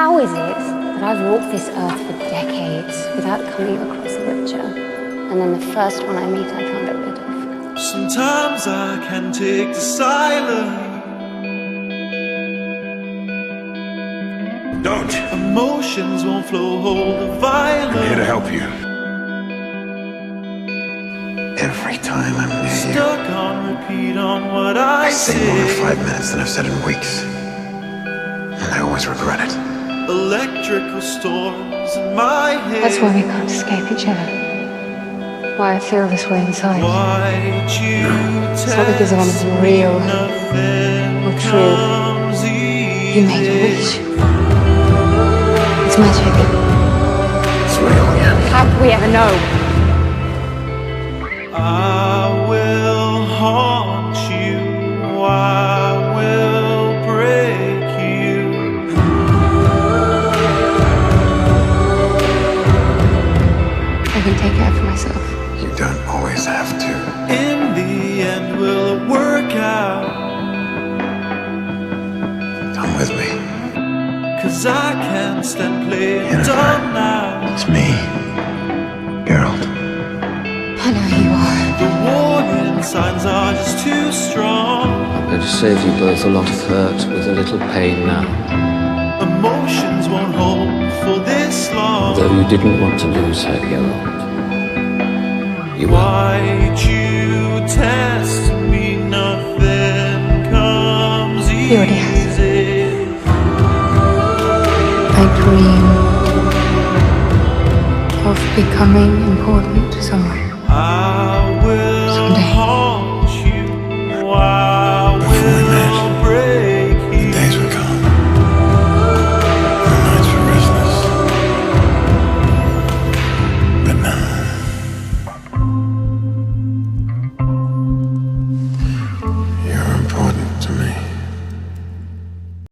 How is it that I've walked this earth for decades without coming across a witcher, and then the first one I meet I can't get rid of? Sometimes I can take the silence. Don't. Emotions won't flow, hold the violence. I'm here to help you. Every time I'm near you, stuck on repeat on what I say say. more in 5 minutes than I've said in weeks. And I always regret it. Electrical storms in my head. That's why we can't escape each other. Why I feel this way inside. Why'd you It's not because I'm real or true. You made a wish. It's magic. It's real, yeah. How could we ever know? I will haunt you. I will break you. I can take care of myself. You don't always have to. In the end, will it work out? Come with me. 'Cause I can't stand playing Yennefer. dumb now. It's me, Geralt. I know you are. The warning signs are just too strong. I'm going to save you both a lot of hurt with a little pain now. Emotions won't hold for this long. Though you didn't want to lose her, Geralt. You will. Why'd you test me? Nothing comes He already has. easy. I dream of becoming important to someone.